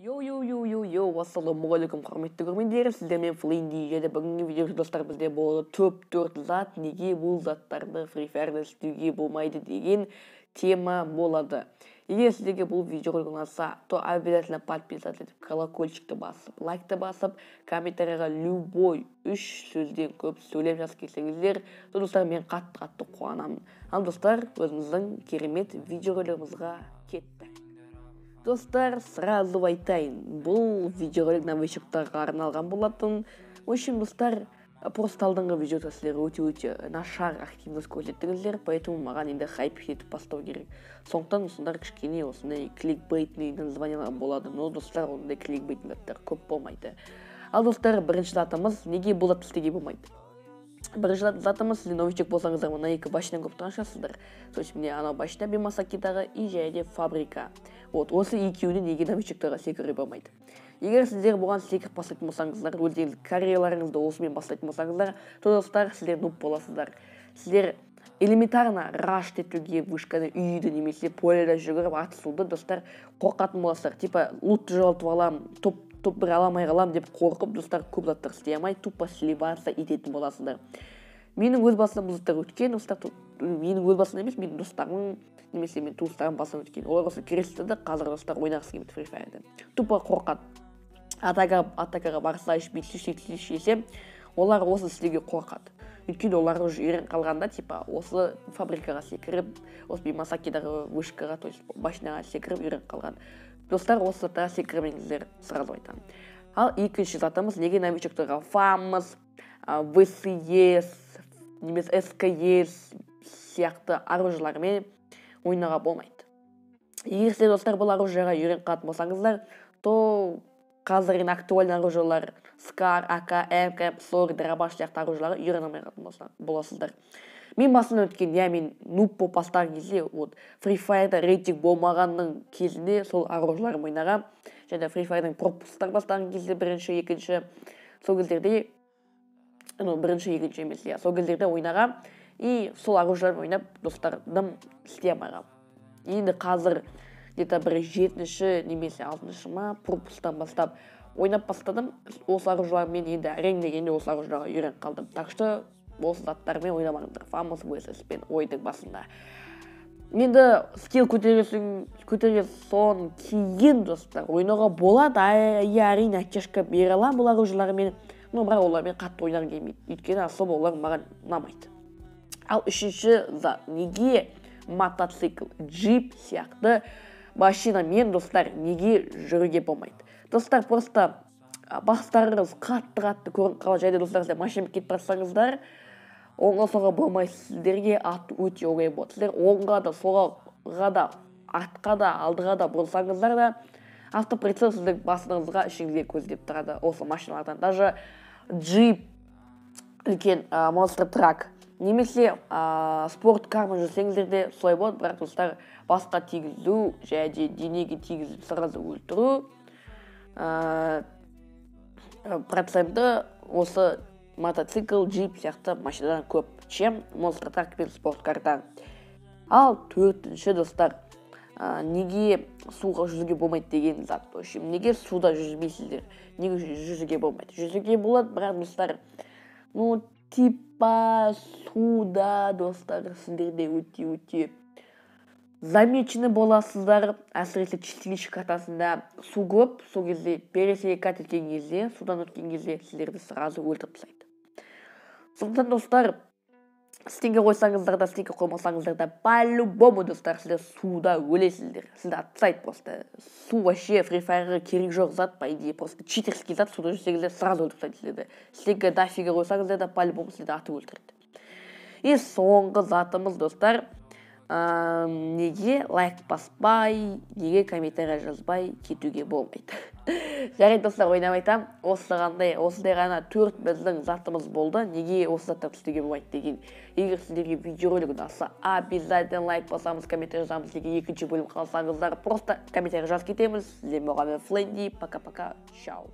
Йо, ассалаумағалейкум құрметті көрермендер, сіздермен Флинди және бүгінгі видеода достар бізде болды топ-4 зат, неге бұл заттарды Free Fire'да істеуге болмайды деген тема болады. Егер сіздерге бұл видео ұнаса, то обязательно подписаться етіп, колокольчикті басып, лайкты басып, комментарияға любой 3 сөзден көп сөйлем жазып келсеңіздер, достар, мен қатты қуанамын. Ал достар, өзіміздің керемет видеоларымызға кетті. Достар, сразу айтайын, бұл видеоролик новичоктарға арналған болатын. В общем, достар, просто алдыңғы видеода сіздер өте нашар активность көрсеттіңіздер, поэтому маған енді хайп етіп бастау керек. Сондықтан осындар кішкене осындай кликбейтный названиялар болады, но достар, ондай кликбейтный заттар көп болмайды. Ал достар, бірінші затымыз, неге бұл затты істеуге болмайды? Бірінші затымыз, сіздер новичок болсаңыздар, мына екі башынан көп тұрған шығарсыздар. То есть міне анау башина Бимасакидағы и және фабрика. Осы екеуіне неге новичоктарға секіруге болмайды? Егер сіздер бұған секіріп бастайтын болсаңыздар, өздеріңіз карьераларыңызды осымен бастайтын болсаңыздар, то достар, сіздер нуб боласыздар. Сіздер элементарно рашт етуге, вышканы үйді немесе поледа жүгіріп атысуды достар қорқатын боласыздар. Типа лутты жоғалтып алам, топ бір аламай қалам деп қорқып, достар, көп заттар істей алмай, тупо сливаться ететін боласыздар. Менің өз басынан бұл заттар өткен, достар, менің өз басынан емес, менің достарым немесе мен туыстарым басынан өткен. Олар осы кірістіді, қазір достар ойнағысы келмейді Free Fire'да. Тупо қорқады. Атакаға барса сөйтсем, олар осы істеуге қорқады. Өйткені олар уже үйреніп қалғанда, типа осы фабрикаға секіріп, осы Бимасакидағы вышкаға, то есть башинаға секіріп үйреніп қалған. Достар, осы заттарға секірмеңіздер, сразу айтамын. Ал екінші затымыз, неге новичоктарға FAMAS, VCS, немесе SKS сияқты оружиелармен ойнауға болмайды. Егер сіздер достар бұл оружиеға үйреніп қалатын болсаңыздар, то қазір актуальный оружиелар SCAR, AK, MK, SOG, Дробаш сияқты оружиеларға үйрене алмай қалатын боласыздар. Мен басынан өткен, мен нуб болып бастаған кезде, Free Fire'да рейтинг болмағанның кезінде сол оружиеларым ойнағам. Және Free Fire'дың пропустар бастаған кезде бірінші, екінші, сол кездерде, бірінші, екінші емес, сол кездерде ойнағам. И сол оружиеларым ойнап, достардым істей алмағам. Енді қазір где-то бір 7-ші немесе 6-шы ма пропустан бастап ойнап бастадым. Осы оружиелармен енді әрең дегенде осы оружиеларға үйреніп қалдым. Так что осы заттармен ойнамаңыздар. FAMAS VSS-пен ойдың басында. Енді скилл көтерген соң кейін достар ойнауға болады. Әрине оттяжка бере аламын бұл оружиелармен, но бірақ олармен қатты ойнағым келмейді. Өйткені особо олар маған ұнамайды. Ал үшінші зат, неге мотоцикл, джип сияқты машинамен достар неге жүруге болмайды? Достар, просто бастарыңыз қатты көрініп қалады. Және достар, сіздер машинамен кетіп барсаңыздар, оңға соға болмайды, сіздерге ат өте оңай болады. Сіздер оңға да, соға да, атқа да, алдыға да бұрсаңыздар да, автоприцел сіздің басыңызға ішіңізге көздеп тұрады осы машиналардан. Даже джип, үлкен монстр трак, немесе спорткармен жүрсеңіздер де солай болады, бірақ достар, басқа тигізу, және денеге тигізіп сразу өлтіру проценті осы мотоцикл, джип сияқты машинадан көп, чем монстр трак пен спорткардан. Ал төртінші достар, неге суға жүзуге болмайды деген зат. Неге суда жүзбейсіздер? Неге жүзуге болмайды? Жүзуге болады, бірақ достар, типа суда достар сіздерде өте замечены боласыздар. Әсіресе чистилище картасында су көп, сол кезде пересекать еткен кезде, судан өткен кезде сіздерді сразу өлтіріп тастайды. Сондықтан достар, стенге қойсаңыздар да, стенге қоймасаңыздар да, по-любому достар, сіздер суда өлесіздер. Сізді атсайды просто. Су вообще Free Fire'ға керек жоқ зат, по идее, просто читерский зат, суда жүрсеңіздер сразу өлтіріп тастайды. Стенге дофига қойсаңыздар да, по-любому сізді атып өлтіреді. И соңғы затымыз достар, неге лайк баспай, неге комментария жазбай кетуге болмайды? Жарайды достар, ойнап айтам, осындай ғана 4 біздің затымыз болды. Неге осы заттарды істеуге болмайды деген. Егер сіздерге видеоролик ұнаса, обязательно лайк басамыз, комментария жазамыз. Егер екінші бөлім қалсаңыздар, просто комментария жазып кетеміз. Сіздермен болған Флинди, пока-пока, чао.